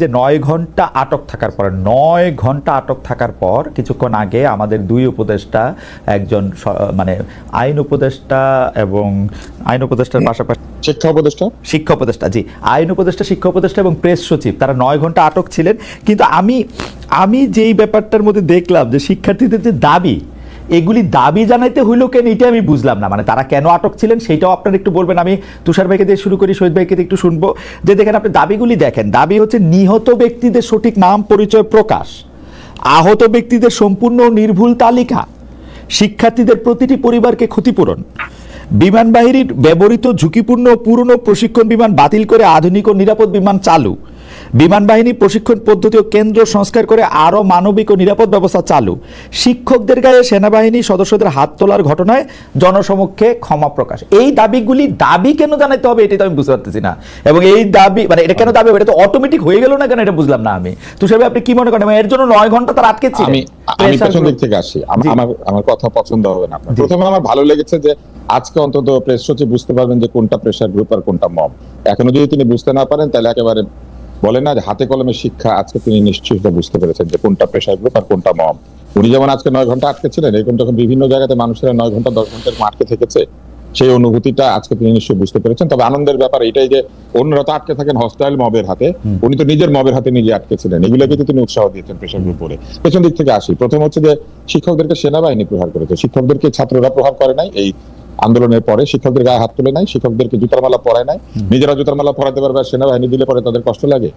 যে ৯ ঘন্টা আটক থাকার পর ৯ ঘন্টা আটক থাকার পর কিছুক্ষণ আগে আমাদের দুই উপদেষ্টা একজন মানে আইন উপদেষ্টা এবং আইন উপদেষ্টার পাশাপাশি শিক্ষা উপদেষ্টা জি আইন উপদেষ্টা শিক্ষা উপদেষ্টা এবং প্রেস সচিব তারা ৯ ঘন্টা আটক ছিলেন। কিন্তু আমি যেই ব্যাপারটার মধ্যে দেখলাম যে শিক্ষার্থীদের যে দাবি এগুলি দাবি জানাইতে হইল কেন এটা আমি বুঝলাম না। মানে তারা কেন আটক ছিলেন সেটাও আপনারা একটু বলবেন। আমি তুষার ভাইকে দিয়ে শুরু করি, শহীদ ভাইকে দিয়ে একটু শুনবো। যে দেখেন আপনি দাবিগুলি দেখেন, দাবি হচ্ছে নিহত ব্যক্তিদের সঠিক নাম পরিচয় প্রকাশ, আহত ব্যক্তিদের সম্পূর্ণ নির্ভুল তালিকা, শিক্ষার্থীদের প্রতিটি পরিবারকে ক্ষতিপূরণ, বিমান বাহিনীর ব্যবহৃত ঝুঁকিপূর্ণ পুরনো প্রশিক্ষণ বিমান বাতিল করে আধুনিক ও নিরাপদ বিমান চালু, বিমান বাহিনী প্রশিক্ষণ পদ্ধতি ও কেন্দ্র সংস্কার করে আরো মানবিক ও নিরাপদ ব্যবস্থা চালু, শিক্ষকদের গায়ে সেনাবাহিনী সদস্যদের হাত তোলার ঘটনায় জনসমক্ষে ক্ষমা প্রকাশ। এই দাবিগুলি দাবি কেন জানাইতে হবে এটা তো আমি বুঝতে পারতেছি না। এবং এই দাবি মানে এটা কেন দাবি, এটা তো অটোমেটিক হয়ে গেল না কেন, এটা বুঝলাম না আমি। তুষার ভাই আপনি কি মনে করেন এর জন্য ৯ ঘন্টা তার আটকে ছিল? আমি পেছন দিক থেকে আসি, আমার কথা পছন্দ হবে না আপনার। প্রথমে আমার ভালো লেগেছে যে আজকে অন্তত প্রেস সচিব বুঝতে পারবেন যে কোনটা প্রেসার গ্রুপ আর কোনটা মব। এখনো যদি তিনি বুঝতে না পারেন তাহলে একেবারে বলে না যে হাতে কলমে শিক্ষা, আজকে তিনি নিশ্চয়ই বুঝতে পেরেছেন যে কোনটা প্রেসার গ্রুপ আর কোনটা মব। উনি যেমন আজকে ৯ ঘন্টা আটকে ছিলেন, এরকম যখন বিভিন্ন জায়গাতে মানুষেরা 9 ঘন্টা 10 ঘন্টা আটকে থেকেছে, সেই অনুভূতিটা আজকে তিনি নিশ্চয়ই বুঝতে পেরেছেন। তবে আনন্দের ব্যাপার এটাই যে অন্যরা তো আটকে থাকেন হস্টাইল মবের হাতে, উনি তো নিজের মবের হাতে নিজে আটকে ছিলেন। এগুলোকে তো তিনি উৎসাহ দিয়েছেন প্রেসার গ্রুপ করে। পেছন দিক থেকে আসি, প্রথম হচ্ছে যে শিক্ষকদেরকে সেনাবাহিনী প্রহার করেছে, শিক্ষকদেরকে ছাত্ররা প্রহার করে নাই। এই আন্দোলনের পরে শিক্ষকদের গায়ে হাত তুলে নাই, শিক্ষকদেরকে জুতার মালা পরায় নাই, নিজেরা জুতার মালা পরাতে পারবে আর সেনাবাহিনী দিলে পরে তাদের কষ্ট লাগে।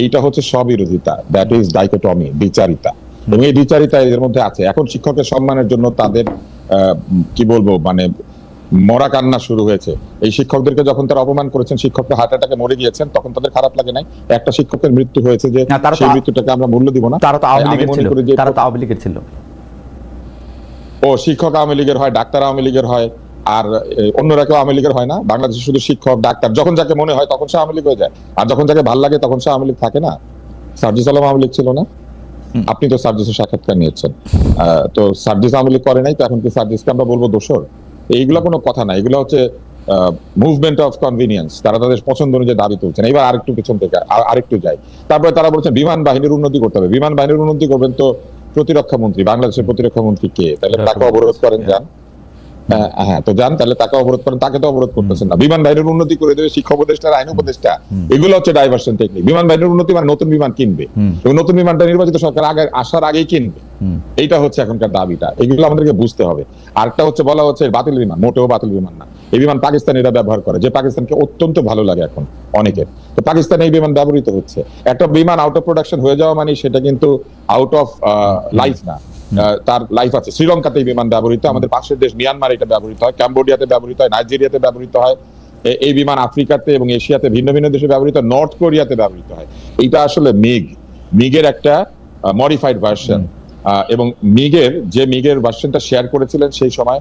এইটা হচ্ছে স্ববিরোধিতা, দ্যাট ইজ ডাইকোটমি, দ্বিচারিতা। এবং এই দ্বিচারিতা এর মধ্যে আছে। এখন শিক্ষকের সম্মানের জন্য তাদের কি বলবো মানে মরা কান্না শুরু হয়েছে। এই শিক্ষকদেরকে যখন তারা অপমান করেছেন, শিক্ষকরা হার্ট অ্যাটাকে মরে গিয়েছেন, তখন তাদের খারাপ লাগে নাই। একটা শিক্ষকের মৃত্যু হয়েছে যে সেই মৃত্যুটাকে আমরা মূল্য দিব না। তারা তো আওয়ামী লীগের ছিল। ও শিক্ষক আওয়ামী লীগের হয়, ডাক্তার আওয়ামী লীগের হয়, আর অন্যরা কেউ আওয়ামী লীগের হয় না। বাংলাদেশে শুধু শিক্ষক ডাক্তার, যখন যাকে মনে হয় তখন সে আওয়ামী লীগ হয়ে যায়, আর যখন যাকে ভালো লাগে তখন সে আওয়ামী লীগ থাকে না। সার্জিস আলম আওয়ামী লীগ ছিল না? আপনি তো সার্জিসের সাক্ষাৎকার নিয়েছেন, তো সার্জিস আওয়ামী লীগ করে নাই, তো এখন কি সার্জিসকে আমরা বলবো দোষর? এইগুলো কোনো কথা না, এগুলো হচ্ছে মুভমেন্ট অফ কনভিনিয়েন্স। তারা তাদের পছন্দ অনুযায়ী দাবি তুলছেন। এবার আরেকটু পেছন থেকে আরেকটু যাই, তারপরে তারা বলছেন বিমান বাহিনীর উন্নতি করতে হবে। বিমান বাহিনীর উন্নতি করবেন তো প্রতিরক্ষা মন্ত্রী, বাংলাদেশের প্রতিরক্ষা মন্ত্রী কে? তাহলে তাকে অবরোধ করেন, যান। হ্যাঁ, তো যান, তাহলে তাকে অবরোধ করেন। তাকে তো অবরোধ করতেছেন না। বিমান বাহিনীর উন্নতি করে দেবে শিক্ষা উপদেষ্টা, আইন উপদেষ্টা, এগুলো হচ্ছে ডাইভার্সন টেকনিক। বিমান বাহিনীর উন্নতি মানে নতুন বিমান কিনবে, এবং নতুন বিমানটা নির্বাচিত সরকার আগে আসার আগেই কিনবে। এইটা হচ্ছে এখনকার দাবিটা, এগুলো আমাদেরকে বুঝতে হবে। আরেকটা হচ্ছে বলা হচ্ছে বাতিল বিমান, মোটেও বাতিল বিমান না। এই বিমান পাকিস্তানিরা ব্যবহার করে, যে পাকিস্তানকে অত্যন্ত ভালো লাগে এখন অনেকের। তো পাকিস্তানে এই বিমান ব্যবহৃত হচ্ছে। একটা বিমান আউট অফ প্রোডাকশন হয়ে যাওয়া মানে সেটা কিন্তু আউট অফ লাইফ না, তার লাইফ আছে। শ্রীলঙ্কাতে এই বিমান ব্যবহৃত, আমাদের পাশের দেশ মিয়ানমার এটা ব্যবহৃত হয়, ক্যাম্বোডিয়াতে ব্যবহৃত হয়, নাইজেরিয়াতে ব্যবহৃত হয়। এই বিমান আফ্রিকাতে এবং এশিয়াতে ভিন্ন ভিন্ন দেশে ব্যবহৃত, নর্থ কোরিয়াতে ব্যবহৃত হয়। এইটা আসলে মিগের একটা মডিফাইড ভার্সন। এবং মিগের ভার্সনটা শেয়ার করেছিলেন সেই সময়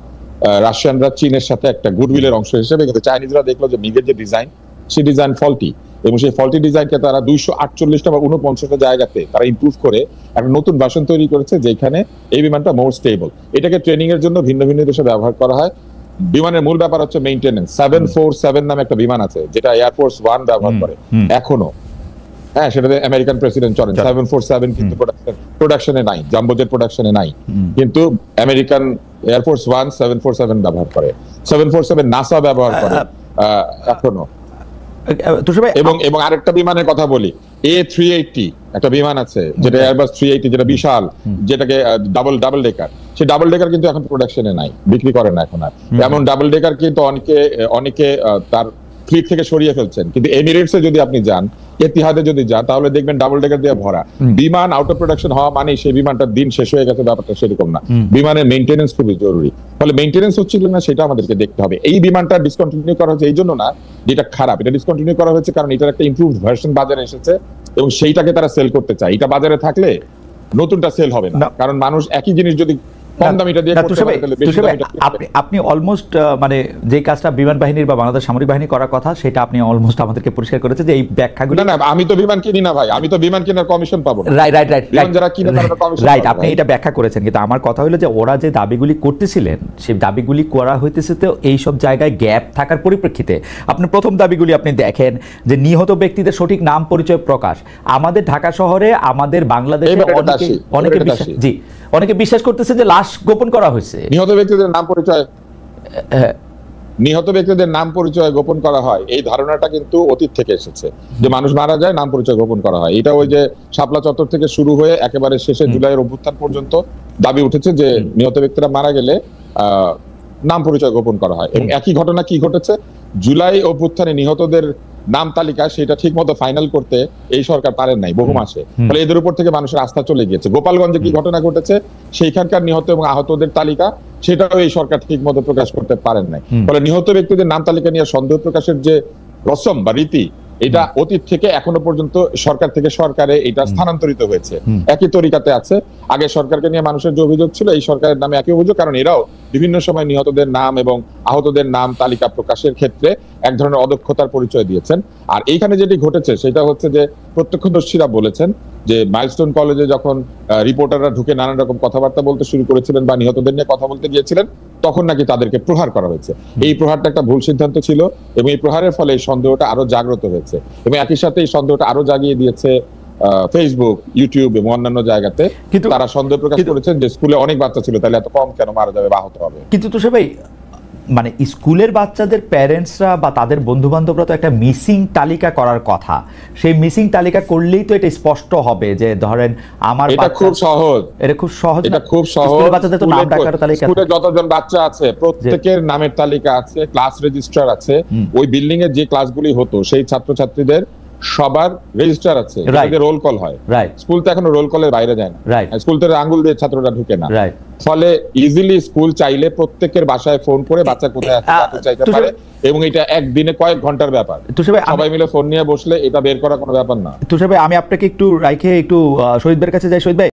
রাশিয়ানরা চীনের সাথে একটা গুডউইলের অংশ হিসেবে, কিন্তু চাইনিজরা দেখলো যে মিগের যে ডিজাইন, সেই ডিজাইন ফল্টি, এবং সেই ফল্টি ডিজাইনকে তারা 248টা বা 49টা জায়গাতে তারা ইমপ্রুভ করে একটা নতুন ভার্সন তৈরি করেছে, যেখানে এই বিমানটা মোর স্টেবল। এটাকে ট্রেনিং এর জন্য ভিন্ন ভিন্ন দেশে ব্যবহার করা হয়। বিমানের মূল ব্যাপার হচ্ছে মেইনটেনেন্স। 747 নামে একটা বিমান আছে যেটা এয়ারফোর্স 1 ব্যবহার করে এখনো। হ্যাঁ, সেটাতে আমেরিকান প্রেসিডেন্ট চলেন। 747 কিন্তু প্রোডাকশনে নাই, জাম্বোজেট প্রোডাকশনে নাই, কিন্তু আমেরিকান এয়ারফোর্স 1 747 ব্যবহার করে। 747 নাসা ব্যবহার করে এখনো। এবং আরেকটা বিমানের কথা বলি, A380 একটা বিমান আছে যেটা এয়ারবাস 380, যেটা বিশাল, যেটাকে ডাবল ডেকার। সেই ডাবল ডেকার কিন্তু এখন প্রোডাকশনে নাই, বিক্রি করেন না এখন আর। এমন ডাবল ডেকার কিন্তু অনেকে তার ফ্লিট থেকে সরিয়ে ফেলছেন। কিন্তু এমিরেটসে যদি আপনি যান, এতিহাদে যদি যান, তাহলে দেখবেন ডাবল ডেকার দিয়ে ভরা। বিমান আউট অফ প্রোডাকশন হওয়া মানে সেই বিমানটার দিন শেষ হয়ে গেছে, ব্যাপারটা সেরকম না। বিমানের মেইনটেনেন্স খুবই জরুরি। ফলে মেইনটেনেন্স হচ্ছিল না, সেটা আমাদেরকে দেখতে হবে। এই বিমানটা ডিসকন্টিনিউ করা হচ্ছে এই জন্য না যেটা খারাপ, এটা ডিসকন্টিনিউ করা হয়েছে কারণ এটার একটা ইমপ্রুভড ভার্সন বাজারে এসেছে, এবং সেইটাকে তারা সেল করতে চায়। এটা বাজারে থাকলে নতুনটা সেল হবে না, কারণ মানুষ একই জিনিস যদি কম দামিটা দিয়ে করতে পারে তাহলে বেশি দামিটা আপনি অলমোস্ট মানে যে কাজটা বিমান বাহিনীর বা বাংলাদেশ সামরিক বাহিনী করার কথা সেটা আপনি অলমোস্ট আমাদেরকে পরিষ্কার করেছে যে এই ব্যাখ্যাগুলো। না আমি তো বিমান কিনি না ভাই, আমি তো বিমান কেনার কমিশন পাবো না। রাইট বিমান যারা কিনে তারা কমিশন রাইট, আপনি এটা ব্যাখ্যা করেছেন, কিন্তু আমার কথা হলো যে ওরা যে দাবিগুলি করতেছিলেন সেই দাবিগুলি করা হইতেছে তো এই সব জায়গায় গ্যাপ থাকার পরিপ্রেক্ষিতে। আপনি প্রথম দাবিগুলি আপনি দেখেন যে নিহত ব্যক্তিদের সঠিক নাম পরিচয় প্রকাশ। আমাদের ঢাকা শহরে আমাদের বাংলাদেশে অনেকে বিশ্বাস করতেছে যে লাশ গোপন করা হয়েছে। নিহত ব্যক্তিদের নাম পরিচয় গোপন করা হয়, এই ধারণাটা কিন্তু অতীত থেকে এসেছে যে মানুষ মারা যায় নাম পরিচয় গোপন করা হয়। এটা ওই যে শাপলা চত্বর থেকে শুরু হয়ে একেবারে শেষে জুলাইয়ের অভ্যুত্থান পর্যন্ত দাবি উঠেছে যে নিহত ব্যক্তিরা মারা গেলে নাম পরিচয় গোপন করা হয়। এবং একই ঘটনা কি ঘটেছে, জুলাই অভ্যুত্থানে নিহতদের নাম তালিকা সেটা ঠিক মতো ফাইনাল করতে এই সরকার পারেন নাই বহু মাসে। ফলে এদের উপর থেকে মানুষের আস্থা চলে গিয়েছে। গোপালগঞ্জে কি ঘটনা ঘটেছে, সেইখানকার নিহত এবং আহতদের তালিকা সেটাও এই সরকার ঠিক মতো প্রকাশ করতে পারেন নাই। ফলে নিহত ব্যক্তিদের নাম তালিকা নিয়ে সন্দেহ প্রকাশের যে রসম বা রীতি, এটা অতীত থেকে এখনো পর্যন্ত সরকার থেকে সরকারে এটা স্থানান্তরিত হয়েছে, একই তরিকাতে আছে। আগে সরকারকে নিয়ে মানুষের যে অভিযোগ ছিল, এই সরকারের নামে একই অভিযোগ, কারণ এরাও বিভিন্ন সময় নিহতদের নাম এবং আহতদের নাম তালিকা প্রকাশের ক্ষেত্রে এক ধরনের অদক্ষতার পরিচয় দিয়েছেন। আর এইখানে যেটি ঘটেছে সেটা হচ্ছে যে প্রত্যক্ষদর্শীরা বলেছেন যে মাইলস্টোন কলেজে যখন রিপোর্টাররা ঢুকে নানান রকম কথাবার্তা বলতে শুরু করেছিলেন বা নিহতদের নিয়ে কথা বলতে গিয়েছিলেন, তখন নাকি তাদেরকে প্রহার করা হয়েছে। এই প্রহারটা একটা ভুল সিদ্ধান্ত ছিল এবং এই প্রহারের ফলে এই সন্দেহটা আরো জাগ্রত হয়েছে এবং একই সাথে এই সন্দেহটা আরো জাগিয়ে দিয়েছে ফেসবুক, ইউটিউব এবং অন্যান্য জায়গাতে। কিন্তু তারা সন্দেহ প্রকাশ করেছেন যে স্কুলে অনেক বাচ্চা ছিল, তাহলে এত কম কেন মারা যাবে বা আহত হবে। কিন্তু তো সবাই মানে স্কুলের বাচ্চাদের প্যারেন্টসরা বা তাদের বন্ধু বান্ধবরা তো একটা মিসিং তালিকা করার কথা। সেই মিসিং তালিকা করলেই তো এটা স্পষ্ট হবে যে ধরেন আমার এটা খুব সহজ, স্কুলের বাচ্চাদের তো নাম ডাকার তালিকা, স্কুলে যতজন বাচ্চা আছে প্রত্যেকের নামের তালিকা আছে, ক্লাস রেজিস্ট্রার আছে। ওই বিল্ডিং এ যে ক্লাসগুলি হতো সেই ছাত্রছাত্রীদের সবার রেজিস্টার আছে, রোল কল হয়। স্কুল তো এখনো রোল কলের বাইরে যায় না, স্কুল থেকে আঙ্গুল দিয়ে ছাত্ররা ঢুকে না। ফলে ইজিলি স্কুল চাইলে প্রত্যেকের বাসায় ফোন করে বাচ্চা কোথায় আছে চাইতে পারে এবং এটা একদিনে কয়েক ঘন্টার ব্যাপার। সবাই মিলে ফোন নিয়ে বসলে এটা বের করা কোনো ব্যাপার না। তুষার ভাই, আমি আপনাকে একটু রাইখে একটু শহীদ ভাইয়ের কাছে যাই। শহীদ ভাই,